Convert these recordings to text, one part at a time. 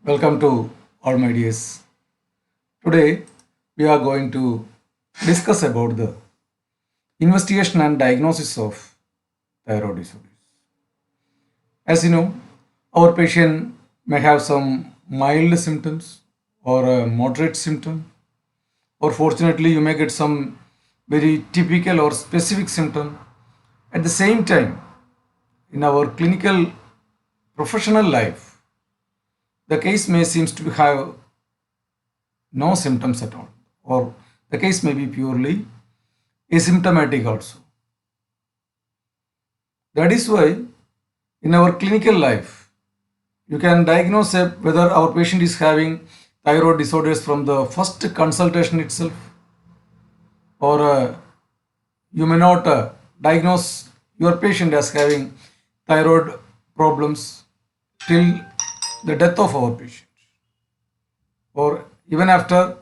Welcome to all my dears. Today we are going to discuss about the investigation and diagnosis of thyroid disorders. As you know, our patient may have some mild symptoms or a moderate symptom, or fortunately you may get some very typical or specific symptom. At the same time, in our clinical professional life, the case may seems to have no symptoms at all, or the case may be purely asymptomatic also. That is why in our clinical life, you can diagnose whether our patient is having thyroid disorders from the first consultation itself, or you may not diagnose your patient as having thyroid problems till the death of our patient, or even after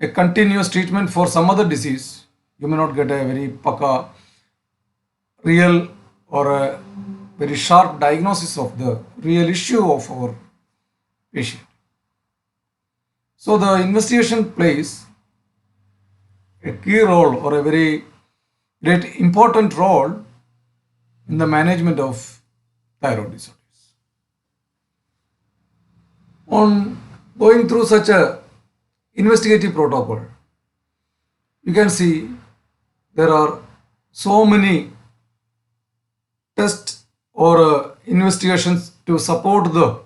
a continuous treatment for some other disease, you may not get a very paka, real, or a very sharp diagnosis of the real issue of our patient. So the investigation plays a key role or a very great important role in the management of thyroid disorders. On going through such a investigative protocol, you can see there are so many tests or investigations to support the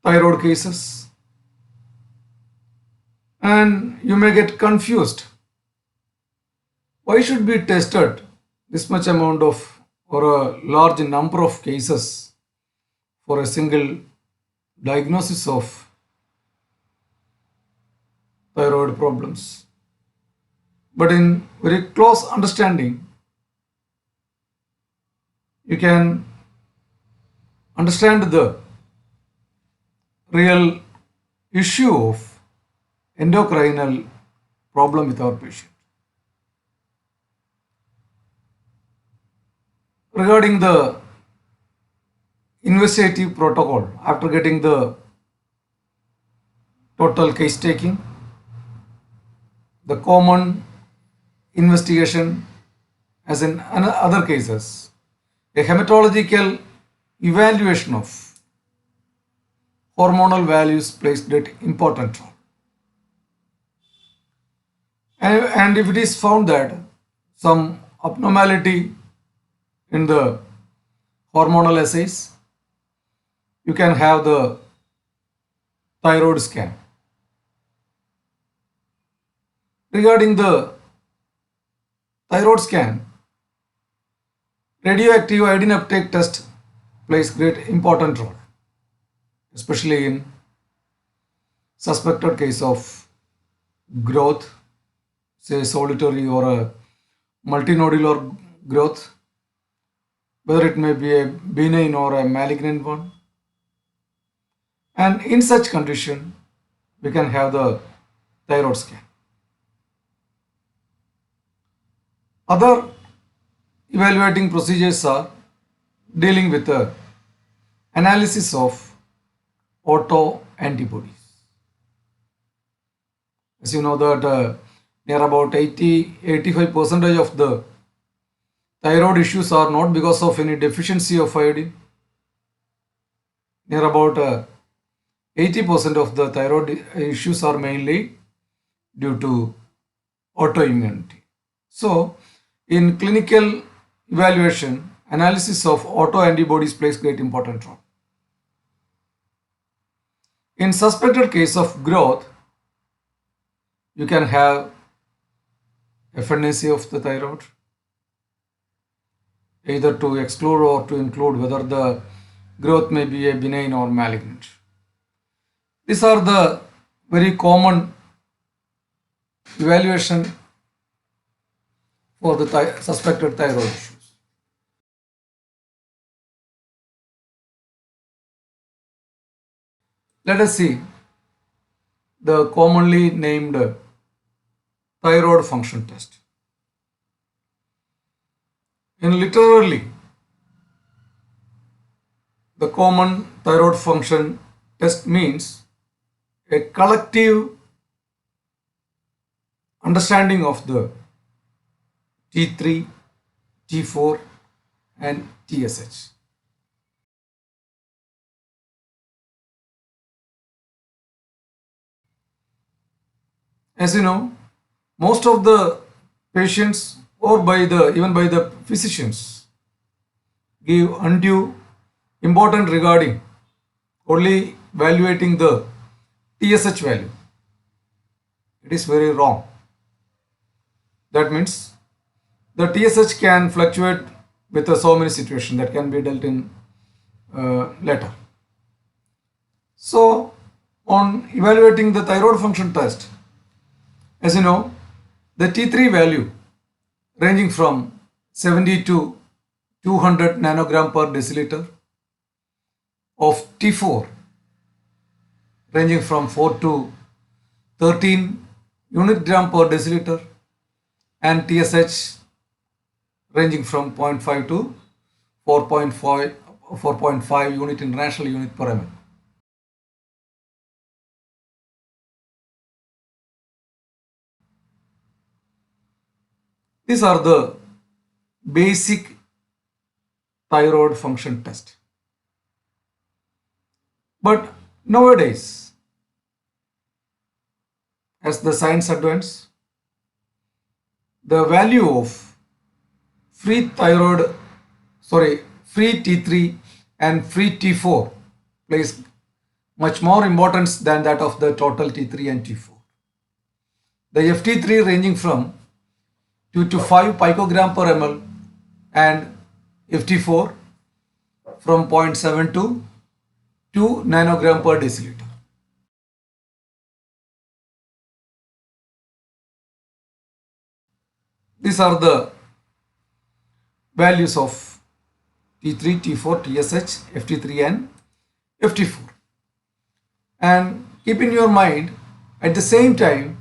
thyroid cases, and you may get confused. Why should be tested this much amount of or a large number of cases for a single diagnosis of thyroid problems? But in very close understanding, you can understand the real issue of endocrinal problem with our patient. Regarding the investigative protocol, after getting the total case taking, the common investigation, as in other cases, a hematological evaluation of hormonal values plays great important role. And if it is found that some abnormality in the hormonal assays, you can have the thyroid scan. Regarding the thyroid scan, radioactive iodine uptake test plays great important role, especially in suspected case of growth, say solitary or a multinodular growth, whether it may be a benign or a malignant one. And in such condition, we can have the thyroid scan. Other evaluating procedures are dealing with the analysis of autoantibodies. As you know that near about 80-85% of the thyroid issues are not because of any deficiency of iodine. Near about 80% of the thyroid issues are mainly due to autoimmunity. So, in clinical evaluation, analysis of autoantibodies plays great important role. In suspected case of growth, you can have FNAC of the thyroid, either to exclude or to include whether the growth may be a benign or malignant. These are the very common evaluation for the suspected thyroid issues. Let us see the commonly named thyroid function test. In literally, the common thyroid function test means a collective understanding of the T3, T4 and TSH. As you know, most of the patients or by the even by the physicians give undue importance regarding only evaluating the TSH value. It is very wrong. That means the TSH can fluctuate with so many situations that can be dealt in later. So, on evaluating the thyroid function test, as you know, the T3 value ranging from 70 to 200 nanogram per deciliter, of T4 ranging from 4 to 13 unit gram per deciliter, and TSH ranging from 0.5 to 4.5 unit international unit per ml. These are the basic thyroid function test. But nowadays, as the science advances, the value of free thyroid, free T3 and free T4 plays much more importance than that of the total T3 and T4. The FT3 ranging from 2 to 5 picogram per ml and FT4 from 0.7 to 2 nanogram per deciliter. These are the values of T3, T4, TSH, FT3 and FT4. And keep in your mind, at the same time,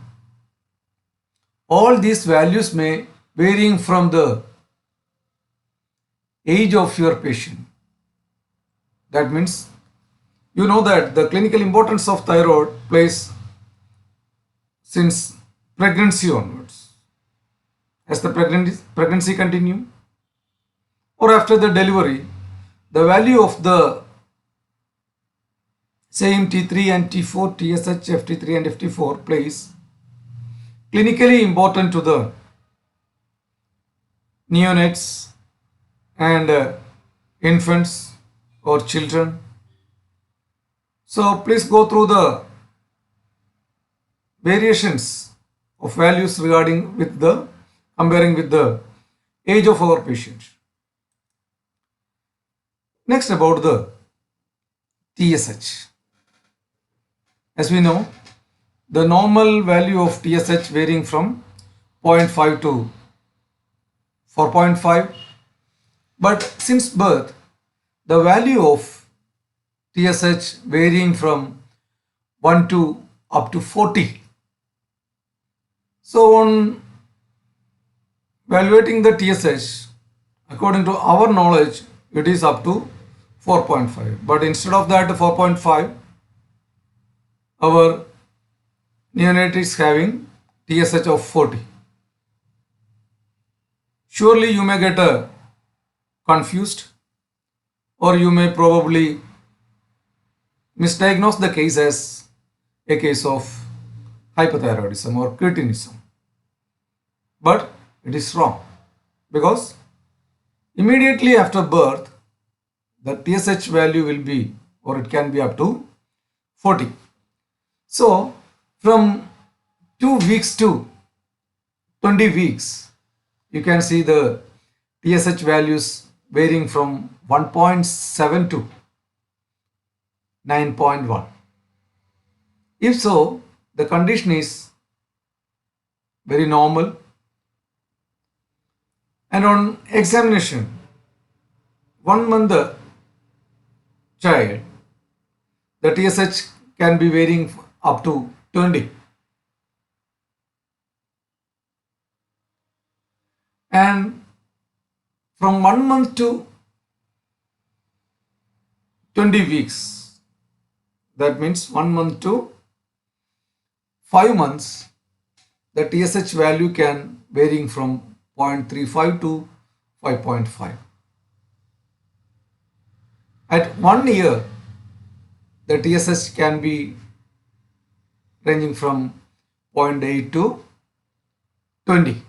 all these values may varying from the age of your patient. That means you know that the clinical importance of thyroid plays since pregnancy onwards. As the pregnancy continue or after the delivery, the value of the same T3 and T4, TSH, FT3 and FT4 plays clinically important to the neonates and infants or children. So please go through the variations of values regarding with the comparing with the age of our patient. Next, about the TSH. As we know, the normal value of TSH varying from 0.5 to 4.5, but since birth the value of TSH varying from 1 to up to 40. So on evaluating the TSH, according to our knowledge, it is up to 4.5, but instead of that 4.5, our neonate is having TSH of 40. Surely you may get confused, or you may probably misdiagnose the case as a case of hypothyroidism or cretinism. But it is wrong, because immediately after birth the TSH value will be, or it can be up to 40. So from 2 weeks to 20 weeks, you can see the TSH values varying from 1.7 to 9.1. If so, the condition is very normal, and on examination, 1 month child, the TSH can be varying up to 20. And from 1 month to 20 weeks. That means 1 month to 5 months, the TSH value can varying from 0.35 to 5.5. At 1 year, the TSH can be ranging from zero point 0.8 to 20.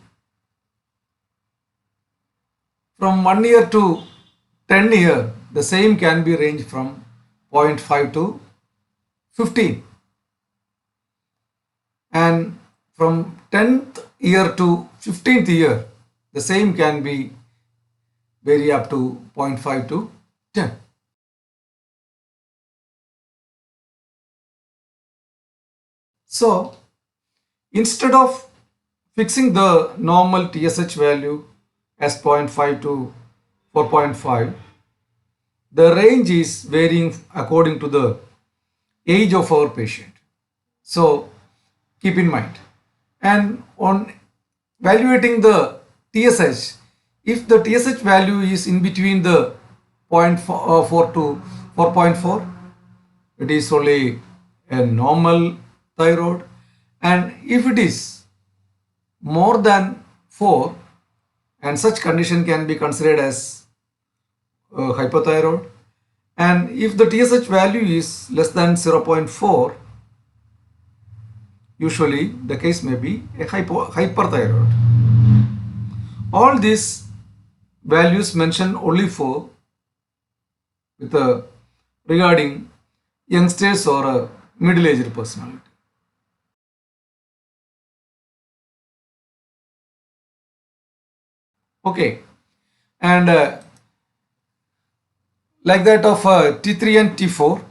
From 1 year to 10 year, the same can be ranged from 0.5 to 15. And from 10th year to 15th year, the same can be vary up to 0.5 to 10. So, instead of fixing the normal TSH value as 0.5 to 4.5, the range is varying according to the age of our patient. So, keep in mind. And on evaluating the TSH, if the TSH value is in between the 0.4 to 4.4, it is only a normal thyroid, and if it is more than 4, and such condition can be considered as hypothyroid, and if the TSH value is less than 0.4, usually the case may be a hyperthyroid. All these values mentioned only for with regarding youngsters or a middle-aged personality. Okay, and like that of T3 and T4,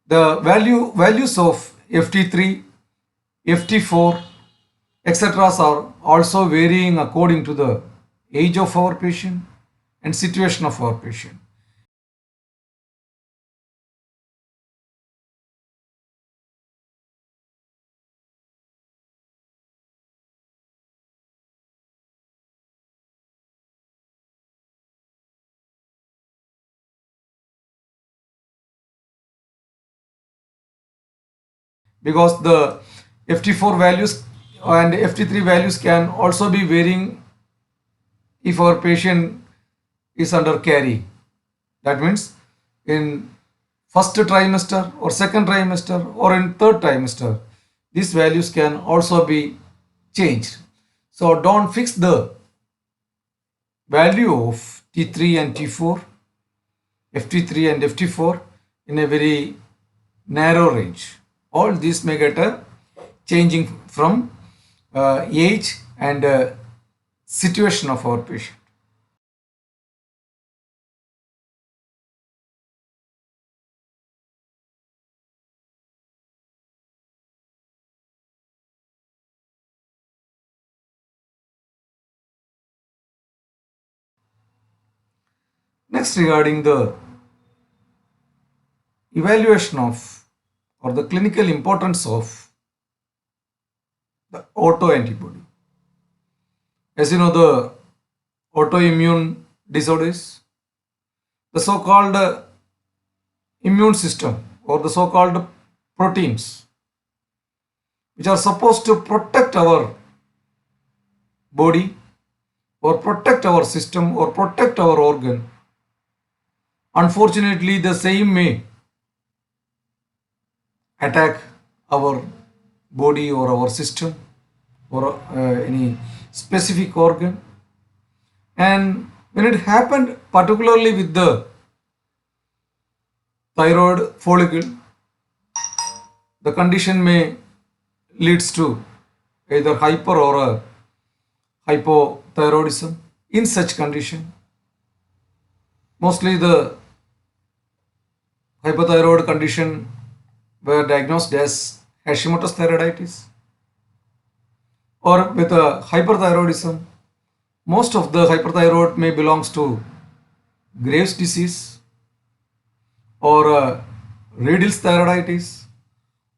the values of FT3, FT4, etc. are also varying according to the age of our patient and situation of our patient. Because the FT4 values and FT3 values can also be varying if our patient is under carry. That means in first trimester or second trimester or in third trimester, these values can also be changed. So don't fix the value of T3 and T4, FT3 and FT4 in a very narrow range. All these may get a changing from age and situation of our patient. Next, regarding the evaluation of or the clinical importance of the autoantibody. As you know, the autoimmune disorders, the so-called immune system or the so-called proteins which are supposed to protect our body or protect our system or protect our organ. Unfortunately, the same may attack our body or our system or any specific organ. And when it happened, particularly with the thyroid follicle, the condition may leads to either hyper or a hypothyroidism. In such condition, mostly the hypothyroid condition were diagnosed as Hashimoto's thyroiditis, or with a hyperthyroidism. Most of the hyperthyroid may belongs to Graves' disease or Riedl's thyroiditis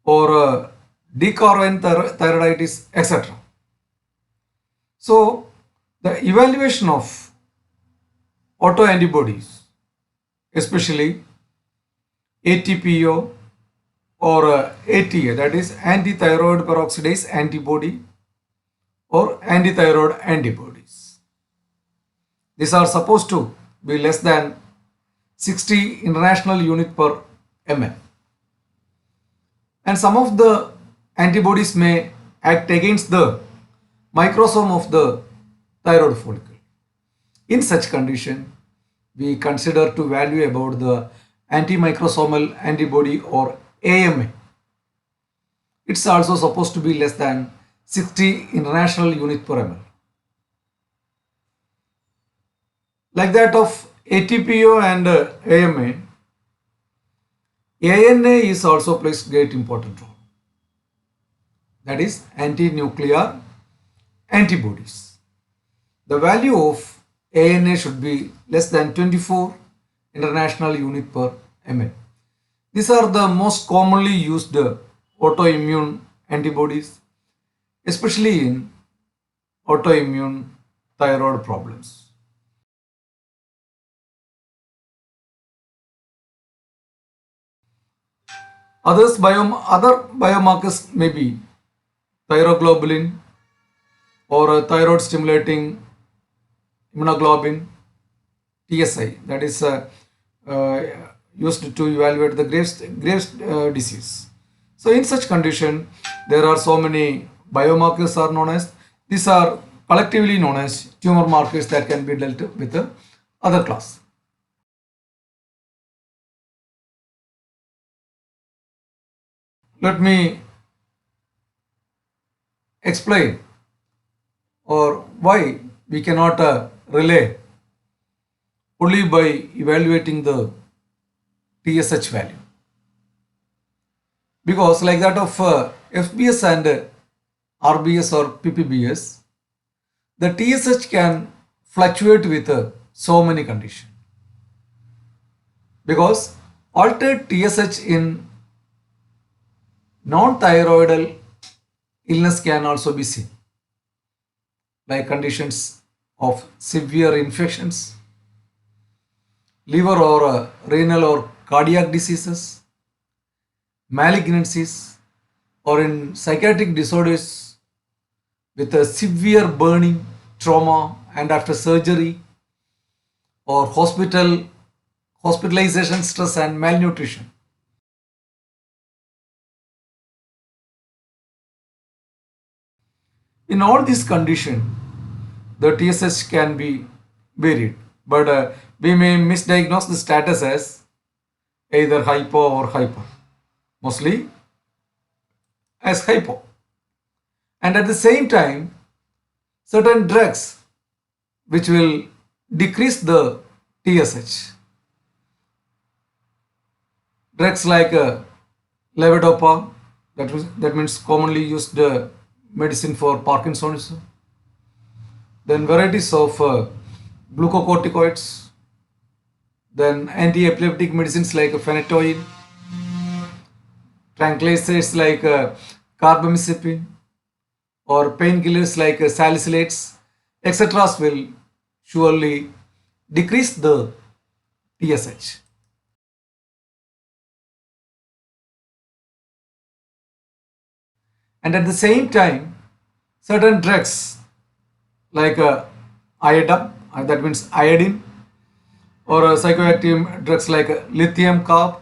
or De Quervain thyroiditis, etc. So, the evaluation of autoantibodies, especially ATPO or ATA, that is anti-thyroid peroxidase antibody or anti-thyroid antibodies. These are supposed to be less than 60 international unit per ml. And some of the antibodies may act against the microsome of the thyroid follicle. In such condition, we consider to value about the antimicrosomal antibody or AMA. It's also supposed to be less than 60 international unit per ml. Like that of ATPO and AMA, ANA is also plays great important role. That is anti-nuclear antibodies. The value of ANA should be less than 24 international unit per ml. These are the most commonly used autoimmune antibodies, especially in autoimmune thyroid problems. Other biomarkers may be thyroglobulin or thyroid stimulating immunoglobulin TSI, that is uh, used to evaluate the Graves disease. So in such condition, there are so many biomarkers are known as, these are collectively known as tumor markers that can be dealt with the other class. Let me explain or why we cannot relay only by evaluating the TSH value. Because like that of FBS and RBS or PPBS, the TSH can fluctuate with so many conditions. Because altered TSH in non-thyroidal illness can also be seen, like conditions of severe infections, liver or renal or cardiac diseases, malignancies, or in psychiatric disorders with a severe burning, trauma, and after surgery, or hospitalization, stress, and malnutrition. In all these conditions, the TSH can be varied, but we may misdiagnose the status as either hypo or hyper, mostly as hypo. And at the same time, certain drugs which will decrease the TSH, drugs like levodopa, that means commonly used medicine for Parkinsonism, then varieties of glucocorticoids, then anti-epileptic medicines like phenytoin, tranquilizers like carbamazepine, or painkillers like salicylates, etc. will surely decrease the TSH. And at the same time, certain drugs like iodine, that means iodine, or psychoactive drugs like lithium carb,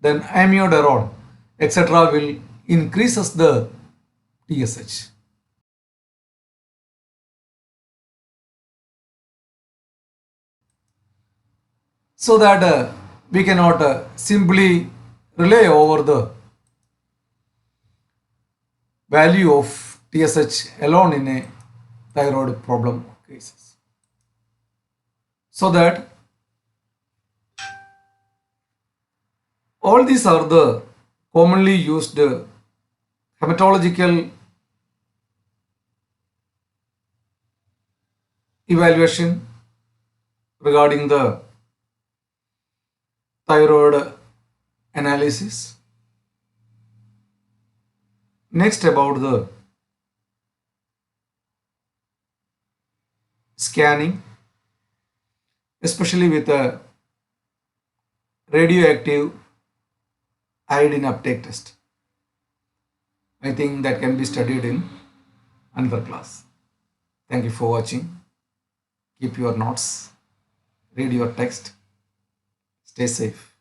then amiodarone, etc. will increases the TSH. So that we cannot simply rely over the value of TSH alone in a thyroid problem cases. So that all these are the commonly used hematological evaluation regarding the thyroid analysis. Next, about the scanning, especially with a radioactive iodine uptake test. I think that can be studied in another class. Thank you for watching. Keep your notes, read your text, stay safe.